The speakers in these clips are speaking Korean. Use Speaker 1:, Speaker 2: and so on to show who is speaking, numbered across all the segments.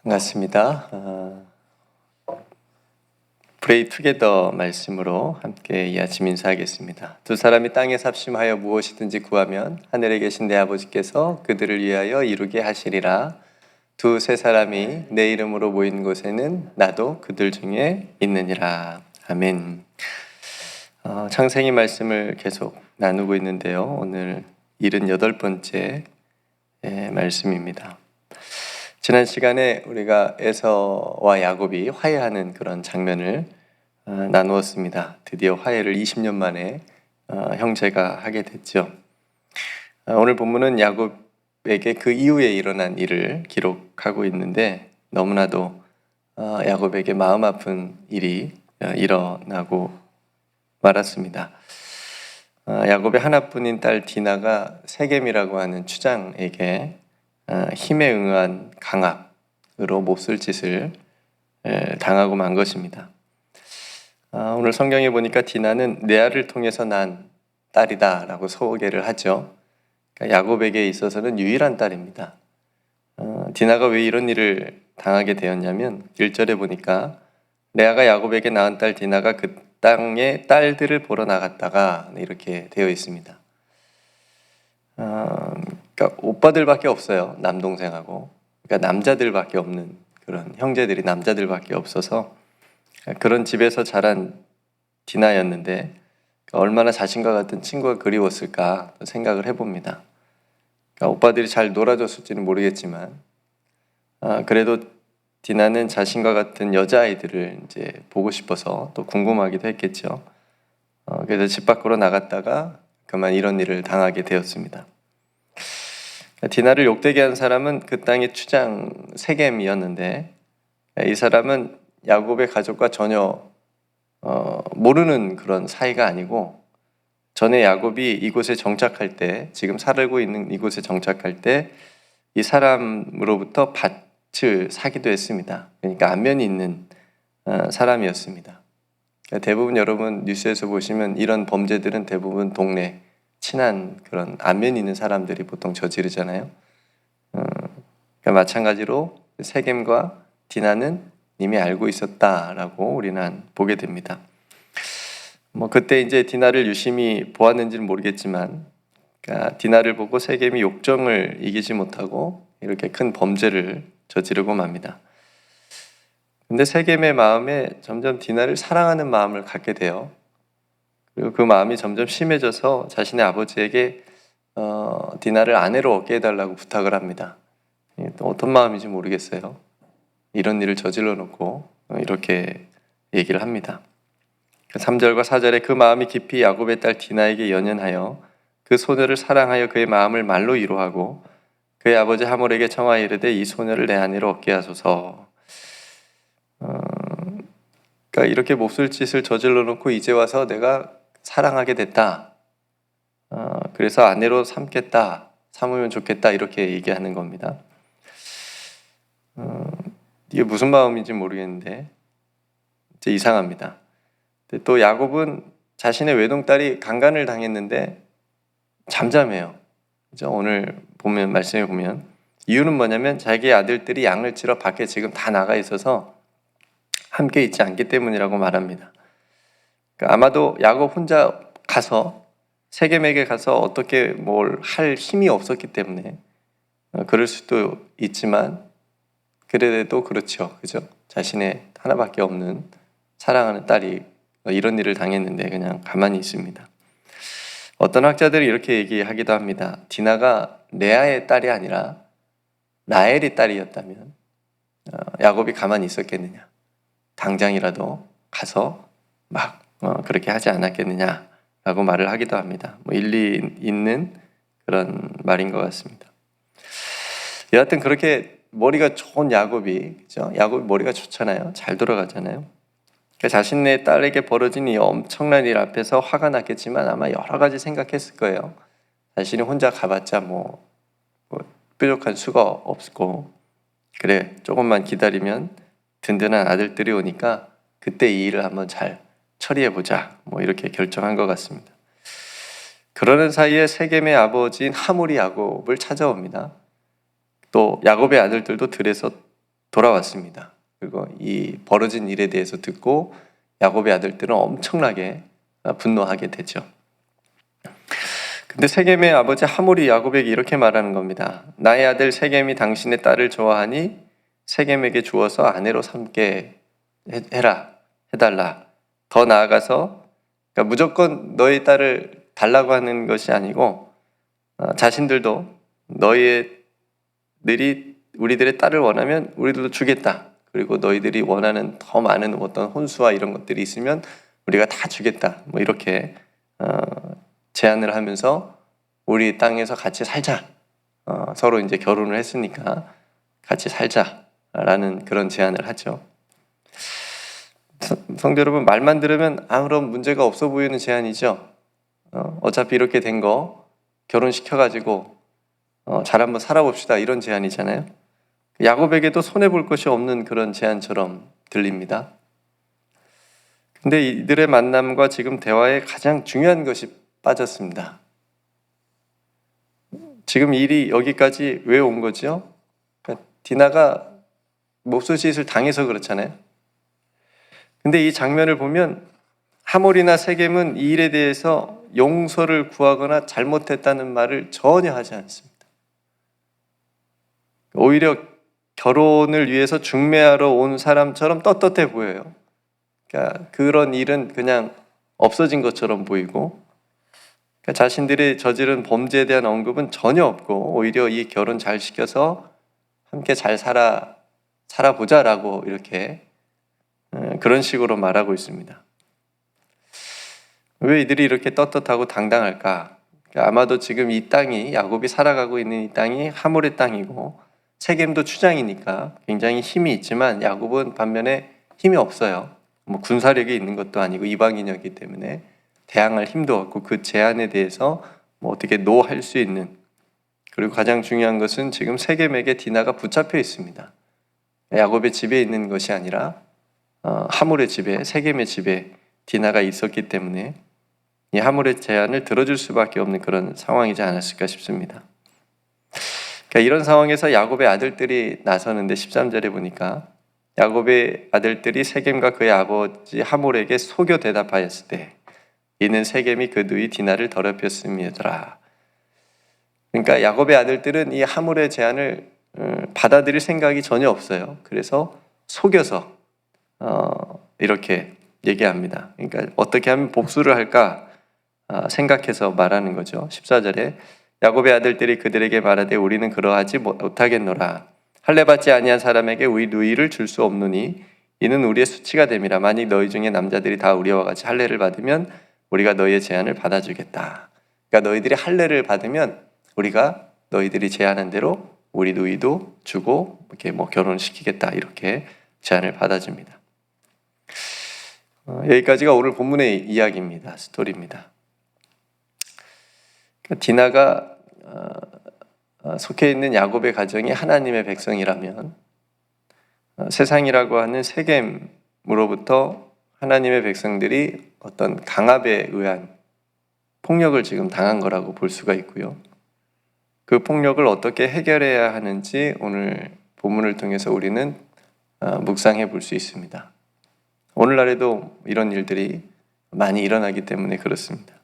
Speaker 1: 반갑습니다. Pray Together 말씀으로 함께 이 아침 인사하겠습니다. 두 사람이 땅에 삽심하여 무엇이든지 구하면 하늘에 계신 내 아버지께서 그들을 위하여 이루게 하시리라. 두세 사람이 내 이름으로 모인 곳에는 나도 그들 중에 있느니라. 아멘. 창세기 말씀을 계속 나누고 있는데요. 오늘 78번째 말씀입니다. 지난 시간에 우리가 에서와 야곱이 화해하는 그런 장면을 나누었습니다. 드디어 화해를 20년 만에 형제가 하게 됐죠. 오늘 본문은 야곱에게 그 이후에 일어난 일을 기록하고 있는데 너무나도 야곱에게 마음 아픈 일이 일어나고 말았습니다. 야곱의 하나뿐인 딸 디나가 세겜이라고 하는 추장에게 힘에 응한 강압으로 몹쓸 짓을 당하고 만 것입니다. 오늘 성경에 보니까 디나는 레아를 통해서 난 딸이다 라고 소개를 하죠. 그러니까 야곱에게 있어서는 유일한 딸입니다. 디나가 왜 이런 일을 당하게 되었냐면 1절에 보니까 레아가 야곱에게 낳은 딸 디나가 그 땅에 딸들을 보러 나갔다가 이렇게 되어 있습니다. 그러니까 오빠들밖에 없어요. 남동생하고. 그러니까 남자들밖에 없는 그런 형제들이 남자들밖에 없어서 그런 집에서 자란 디나였는데 얼마나 자신과 같은 친구가 그리웠을까 생각을 해봅니다. 그러니까 오빠들이 잘 놀아줬을지는 모르겠지만 그래도 디나는 자신과 같은 여자아이들을 이제 보고 싶어서 또 궁금하기도 했겠죠. 그래서 집 밖으로 나갔다가 그만 이런 일을 당하게 되었습니다. 디나를 욕되게 한 사람은 그 땅의 추장 세겜이었는데 이 사람은 야곱의 가족과 전혀 모르는 그런 사이가 아니고 전에 야곱이 이곳에 정착할 때 지금 살고 있는 이곳에 정착할 때 이 사람으로부터 밭을 사기도 했습니다. 그러니까 안면이 있는 사람이었습니다. 대부분 여러분 뉴스에서 보시면 이런 범죄들은 대부분 동네 친한 그런 안면 있는 사람들이 보통 저지르잖아요. 그러니까 마찬가지로 세겜과 디나는 이미 알고 있었다라고 우리는 보게 됩니다. 그때 이제 디나를 유심히 보았는지는 모르겠지만, 그러니까 디나를 보고 세겜이 욕정을 이기지 못하고 이렇게 큰 범죄를 저지르고 맙니다. 근데 세겜의 마음에 점점 디나를 사랑하는 마음을 갖게 돼요. 그리고 그 마음이 점점 심해져서 자신의 아버지에게 디나를 아내로 얻게 해달라고 부탁을 합니다. 또 어떤 마음인지 모르겠어요. 이런 일을 저질러 놓고 이렇게 얘기를 합니다. 3절과 4절에 그 마음이 깊이 야곱의 딸 디나에게 연연하여 그 소녀를 사랑하여 그의 마음을 말로 위로하고 그의 아버지 하몰에게 청하여 이르되 이 소녀를 내 아내로 얻게 하소서. 그러니까 이렇게 몹쓸 짓을 저질러 놓고 이제 와서 내가 사랑하게 됐다. 그래서 아내로 삼으면 좋겠다 이렇게 얘기하는 겁니다. 이게 무슨 마음인지 모르겠는데 이제 이상합니다. 또 야곱은 자신의 외동딸이 강간을 당했는데 잠잠해요. 그죠? 오늘 보면 말씀에 보면 이유는 뭐냐면 자기의 아들들이 양을 치러 밖에 지금 다 나가 있어서 함께 있지 않기 때문이라고 말합니다. 그러니까 아마도 야곱 혼자 가서 세겜에게 가서 어떻게 뭘 할 힘이 없었기 때문에 그럴 수도 있지만 그래도 그렇죠. 그죠? 자신의 하나밖에 없는 사랑하는 딸이 이런 일을 당했는데 그냥 가만히 있습니다. 어떤 학자들이 이렇게 얘기하기도 합니다. 디나가 레아의 딸이 아니라 라헬의 딸이었다면 야곱이 가만히 있었겠느냐. 당장이라도 가서 막 그렇게 하지 않았겠느냐라고 말을 하기도 합니다. 일리 있는 그런 말인 것 같습니다. 여하튼 그렇게 머리가 좋은 야곱이, 그죠? 야곱이 머리가 좋잖아요. 잘 돌아가잖아요. 자신의 딸에게 벌어진 이 엄청난 일 앞에서 화가 났겠지만 아마 여러 가지 생각했을 거예요. 자신이 혼자 가봤자 뭐 뾰족한 수가 없고 그래 조금만 기다리면 든든한 아들들이 오니까 그때 이 일을 한번 잘 처리해보자 뭐 이렇게 결정한 것 같습니다. 그러는 사이에 세겜의 아버지인 하몰이 야곱을 찾아옵니다. 또 야곱의 아들들도 들에서 돌아왔습니다. 그리고 이 벌어진 일에 대해서 듣고 야곱의 아들들은 엄청나게 분노하게 되죠. 근데 세겜의 아버지 하몰이 야곱에게 이렇게 말하는 겁니다. 나의 아들 세겜이 당신의 딸을 좋아하니 세겜에게 주어서 아내로 삼게 해달라. 더 나아가서 그러니까 무조건 너의 딸을 달라고 하는 것이 아니고 자신들도 너희들이 우리들의 딸을 원하면 우리들도 주겠다. 그리고 너희들이 원하는 더 많은 어떤 혼수와 이런 것들이 있으면 우리가 다 주겠다. 뭐 이렇게 제안을 하면서 우리 땅에서 같이 살자. 서로 이제 결혼을 했으니까 같이 살자라는 그런 제안을 하죠. 성도 여러분, 말만 들으면 아무런 문제가 없어 보이는 제안이죠. 어차피 이렇게 된 거 결혼시켜가지고 잘 한번 살아봅시다 이런 제안이잖아요. 야곱에게도 손해볼 것이 없는 그런 제안처럼 들립니다. 근데 이들의 만남과 지금 대화에 가장 중요한 것이 빠졌습니다. 지금 일이 여기까지 왜 온 거죠? 그러니까 디나가 몹쓸짓을 당해서 그렇잖아요. 근데 이 장면을 보면 하몰이나 세겜은 이 일에 대해서 용서를 구하거나 잘못했다는 말을 전혀 하지 않습니다. 오히려 결혼을 위해서 중매하러 온 사람처럼 떳떳해 보여요. 그러니까 그런 일은 그냥 없어진 것처럼 보이고 그러니까 자신들이 저지른 범죄에 대한 언급은 전혀 없고 오히려 이 결혼 잘 시켜서 함께 잘 살아보자라고 이렇게 그런 식으로 말하고 있습니다. 왜 이들이 이렇게 떳떳하고 당당할까? 그러니까 아마도 지금 이 땅이 야곱이 살아가고 있는 이 땅이 하몰의 땅이고 세겜도 추장이니까 굉장히 힘이 있지만 야곱은 반면에 힘이 없어요. 뭐 군사력이 있는 것도 아니고 이방인이기 때문에 대항할 힘도 없고 그 제안에 대해서 뭐 어떻게 노할 수 있는 그리고 가장 중요한 것은 지금 세겜에게 디나가 붙잡혀 있습니다. 야곱의 집에 있는 것이 아니라 하몰의 집에 세겜의 집에 디나가 있었기 때문에 이 하몰의 제안을 들어줄 수밖에 없는 그런 상황이지 않았을까 싶습니다. 그러니까 이런 상황에서 야곱의 아들들이 나서는데 13절에 보니까 야곱의 아들들이 세겜과 그의 아버지 하몰에게 속여 대답하였을 때 이는 세겜이 그 누이 디나를 더럽혔음이더라. 그러니까 야곱의 아들들은 이 하몰의 제안을 받아들일 생각이 전혀 없어요. 그래서 속여서 이렇게 얘기합니다. 그러니까 어떻게 하면 복수를 할까 생각해서 말하는 거죠. 14절에 야곱의 아들들이 그들에게 말하되 우리는 그러하지 못하겠노라. 할례 받지 아니한 사람에게 우리 누이를 줄 수 없노니 이는 우리의 수치가 됨이라. 만일 너희 중에 남자들이 다 우리와 같이 할례를 받으면 우리가 너희의 제안을 받아주겠다. 그러니까 너희들이 할례를 받으면 우리가 너희들이 제안한 대로 우리 누이도 주고 이렇게 뭐 결혼시키겠다 이렇게 제안을 받아줍니다. 여기까지가 오늘 본문의 이야기입니다. 스토리입니다. 디나가 속해 있는 야곱의 가정이 하나님의 백성이라면 세상이라고 하는 세겜으로부터 하나님의 백성들이 어떤 강압에 의한 폭력을 지금 당한 거라고 볼 수가 있고요. 그 폭력을 어떻게 해결해야 하는지 오늘 본문을 통해서 우리는 묵상해 볼 수 있습니다. 오늘날에도 이런 일들이 많이 일어나기 때문에 그렇습니다.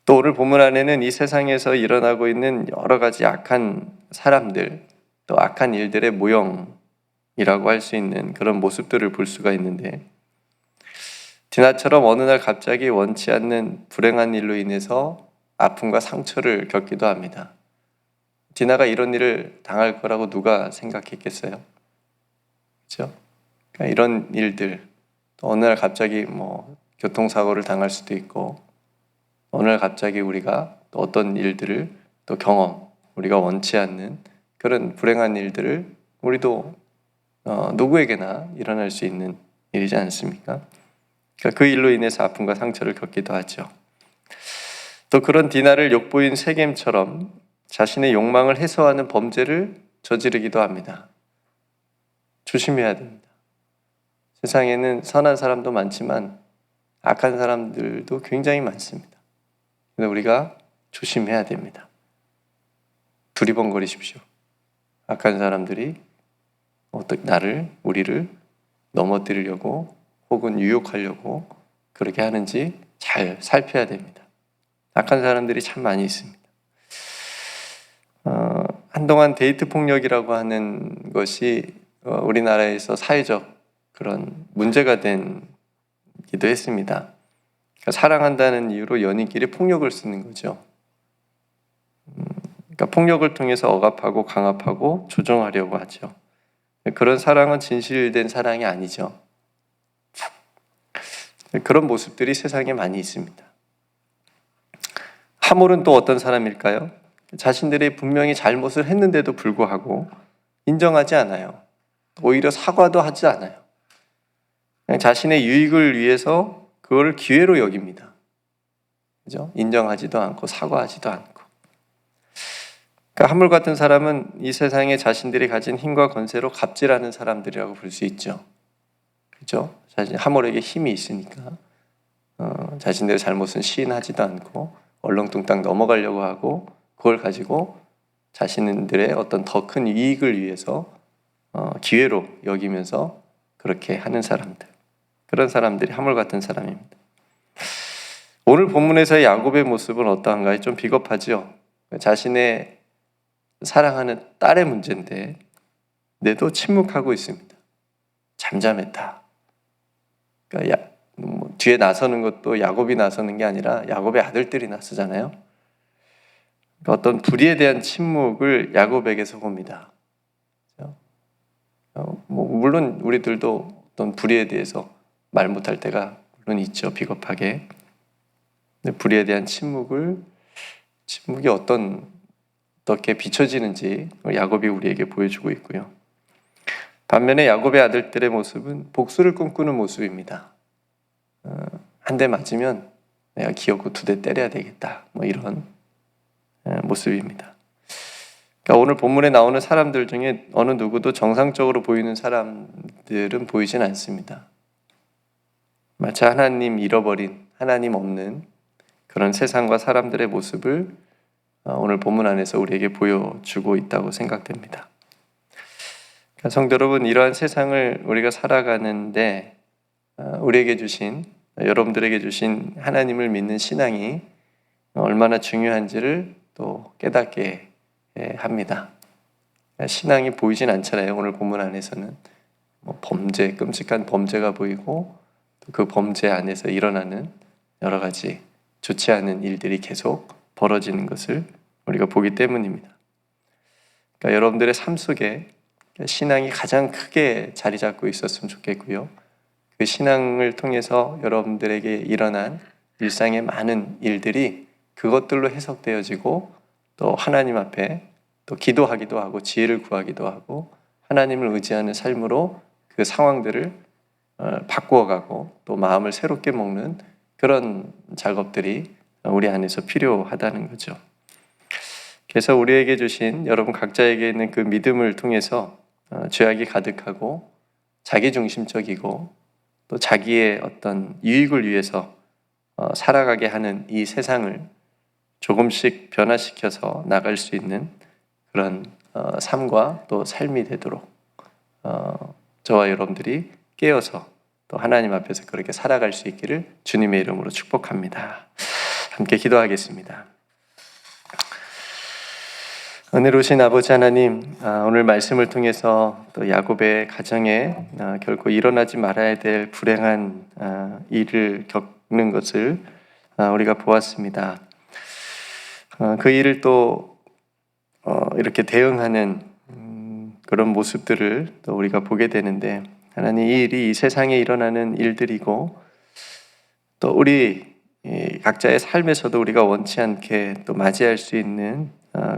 Speaker 1: 또 오늘 본문 안에는 이 세상에서 일어나고 있는 여러 가지 악한 사람들, 또 악한 일들의 모형이라고 할 수 있는 그런 모습들을 볼 수가 있는데 디나처럼 어느 날 갑자기 원치 않는 불행한 일로 인해서 아픔과 상처를 겪기도 합니다. 디나가 이런 일을 당할 거라고 누가 생각했겠어요? 그렇죠? 그러니까 이런 일들, 또 어느 날 갑자기 뭐 교통사고를 당할 수도 있고 어느 날 갑자기 우리가 또 어떤 일들을 또 우리가 원치 않는 그런 불행한 일들을 우리도 누구에게나 일어날 수 있는 일이지 않습니까? 그러니까 그 일로 인해서 아픔과 상처를 겪기도 하죠. 또 그런 디나를 욕보인 세겜처럼 자신의 욕망을 해소하는 범죄를 저지르기도 합니다. 조심해야 됩니다. 세상에는 선한 사람도 많지만 악한 사람들도 굉장히 많습니다. 근데 우리가 조심해야 됩니다. 두리번거리십시오. 악한 사람들이 우리를 넘어뜨리려고 혹은 유혹하려고 그렇게 하는지 잘 살펴야 됩니다. 악한 사람들이 참 많이 있습니다. 한동안 데이트 폭력이라고 하는 것이 우리나라에서 사회적 그런 문제가 되기도 했습니다. 그러니까 사랑한다는 이유로 연인끼리 폭력을 쓰는 거죠. 그러니까 폭력을 통해서 억압하고 강압하고 조종하려고 하죠. 그런 사랑은 진실된 사랑이 아니죠. 그런 모습들이 세상에 많이 있습니다. 하몰은 또 어떤 사람일까요? 자신들이 분명히 잘못을 했는데도 불구하고 인정하지 않아요. 오히려 사과도 하지 않아요. 그냥 자신의 유익을 위해서 그걸 기회로 여깁니다. 그죠? 인정하지도 않고 사과하지도 않고. 그러니까 하몰 같은 사람은 이 세상에 자신들이 가진 힘과 권세로 갑질하는 사람들이라고 볼 수 있죠. 그죠? 하몰에게 힘이 있으니까 자신들의 잘못은 시인하지도 않고 얼렁뚱땅 넘어가려고 하고 그걸 가지고 자신들의 어떤 더 큰 이익을 위해서 기회로 여기면서 그렇게 하는 사람들, 그런 사람들이 하몰 같은 사람입니다. 오늘 본문에서의 야곱의 모습은 어떠한가요? 좀 비겁하죠. 자신의 사랑하는 딸의 문제인데 내도 침묵하고 있습니다. 잠잠했다. 그러니까 뒤에 나서는 것도 야곱이 나서는 게 아니라 야곱의 아들들이 나서잖아요. 그러니까 어떤 불의에 대한 침묵을 야곱에게서 봅니다. 물론 우리들도 어떤 불의에 대해서 말 못할 때가 물론 있죠. 비겁하게. 근데 불의에 대한 침묵이 어떻게 비춰지는지 야곱이 우리에게 보여주고 있고요. 반면에 야곱의 아들들의 모습은 복수를 꿈꾸는 모습입니다. 한 대 맞으면 내가 기어코 2대 때려야 되겠다. 이런 모습입니다. 그러니까 오늘 본문에 나오는 사람들 중에 어느 누구도 정상적으로 보이는 사람들은 보이진 않습니다. 마치 하나님 잃어버린, 하나님 없는 그런 세상과 사람들의 모습을 오늘 본문 안에서 우리에게 보여주고 있다고 생각됩니다. 그러니까 성도 여러분, 이러한 세상을 우리가 살아가는데 여러분들에게 주신 하나님을 믿는 신앙이 얼마나 중요한지를 또 깨닫게 합니다. 신앙이 보이진 않잖아요. 오늘 본문 안에서는 끔찍한 범죄가 보이고 그 범죄 안에서 일어나는 여러 가지 좋지 않은 일들이 계속 벌어지는 것을 우리가 보기 때문입니다. 그러니까 여러분들의 삶 속에 신앙이 가장 크게 자리 잡고 있었으면 좋겠고요. 그 신앙을 통해서 여러분들에게 일어난 일상의 많은 일들이 그것들로 해석되어지고 또 하나님 앞에 또 기도하기도 하고 지혜를 구하기도 하고 하나님을 의지하는 삶으로 그 상황들을 바꾸어가고 또 마음을 새롭게 먹는 그런 작업들이 우리 안에서 필요하다는 거죠. 그래서 우리에게 주신 여러분 각자에게 있는 그 믿음을 통해서 죄악이 가득하고 자기중심적이고 또 자기의 어떤 유익을 위해서 살아가게 하는 이 세상을 조금씩 변화시켜서 나갈 수 있는 그런 삶과 또 삶이 되도록 저와 여러분들이 깨어서 또 하나님 앞에서 그렇게 살아갈 수 있기를 주님의 이름으로 축복합니다. 함께 기도하겠습니다. 은혜로우신 아버지 하나님, 오늘 말씀을 통해서 또 야곱의 가정에 결코 일어나지 말아야 될 불행한 일을 겪는 것을 우리가 보았습니다. 그 일을 또 이렇게 대응하는 그런 모습들을 또 우리가 보게 되는데, 하나님, 이 일이 이 세상에 일어나는 일들이고 또 우리 각자의 삶에서도 우리가 원치 않게 또 맞이할 수 있는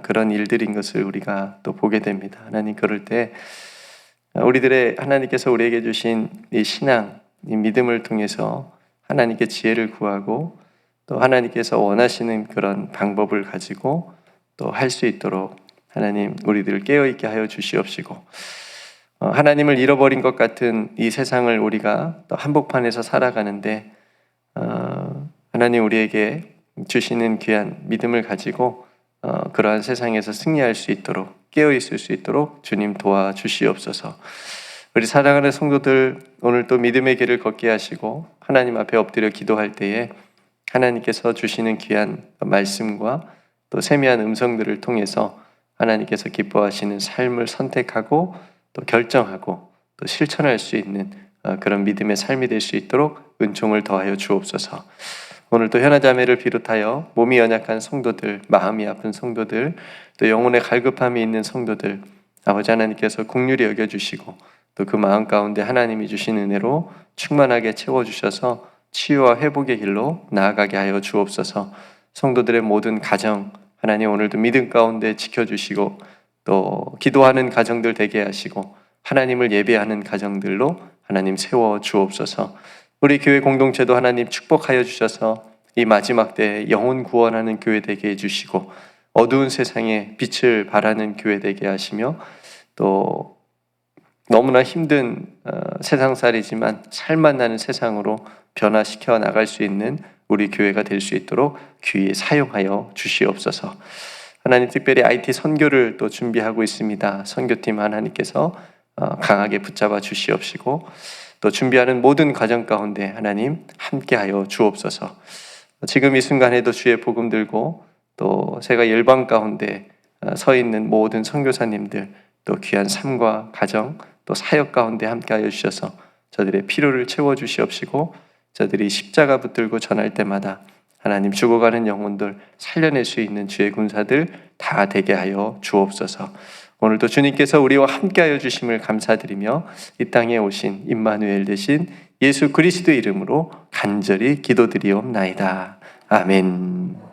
Speaker 1: 그런 일들인 것을 우리가 또 보게 됩니다. 하나님, 그럴 때 우리들의 하나님께서 우리에게 주신 이 신앙, 이 믿음을 통해서 하나님께 지혜를 구하고 또 하나님께서 원하시는 그런 방법을 가지고 또 할 수 있도록 하나님 우리들을 깨어있게 하여 주시옵시고, 하나님을 잃어버린 것 같은 이 세상을 우리가 또 한복판에서 살아가는데 하나님 우리에게 주시는 귀한 믿음을 가지고 그러한 세상에서 승리할 수 있도록 깨어 있을 수 있도록 주님 도와주시옵소서. 우리 사랑하는 성도들, 오늘 또 믿음의 길을 걷게 하시고 하나님 앞에 엎드려 기도할 때에 하나님께서 주시는 귀한 말씀과 또 세미한 음성들을 통해서 하나님께서 기뻐하시는 삶을 선택하고 또 결정하고 또 실천할 수 있는 그런 믿음의 삶이 될 수 있도록 은총을 더하여 주옵소서. 오늘 또 현아자매를 비롯하여 몸이 연약한 성도들, 마음이 아픈 성도들, 또 영혼의 갈급함이 있는 성도들, 아버지 하나님께서 긍휼히 여겨주시고 또 그 마음 가운데 하나님이 주신 은혜로 충만하게 채워주셔서 치유와 회복의 길로 나아가게 하여 주옵소서. 성도들의 모든 가정, 하나님 오늘도 믿음 가운데 지켜주시고 또 기도하는 가정들 되게 하시고 하나님을 예배하는 가정들로 하나님 세워 주옵소서. 우리 교회 공동체도 하나님 축복하여 주셔서 이 마지막 때에 영혼 구원하는 교회 되게 해주시고 어두운 세상에 빛을 발하는 교회 되게 하시며 또 너무나 힘든 세상살이지만 살만 나는 세상으로 변화시켜 나갈 수 있는 우리 교회가 될 수 있도록 귀히 사용하여 주시옵소서. 하나님 특별히 IT 선교를 또 준비하고 있습니다. 선교팀 하나님께서 강하게 붙잡아 주시옵시고 또 준비하는 모든 과정 가운데 하나님 함께하여 주옵소서. 지금 이 순간에도 주의 복음 들고 또 새가 열방 가운데 서 있는 모든 선교사님들 또 귀한 삶과 가정 또 사역 가운데 함께하여 주셔서 저들의 필요를 채워주시옵시고 저들이 십자가 붙들고 전할 때마다 하나님 죽어가는 영혼들 살려낼 수 있는 주의 군사들 다 되게 하여 주옵소서. 오늘도 주님께서 우리와 함께하여 주심을 감사드리며 이 땅에 오신 임마누엘 되신 예수 그리스도의 이름으로 간절히 기도드리옵나이다. 아멘.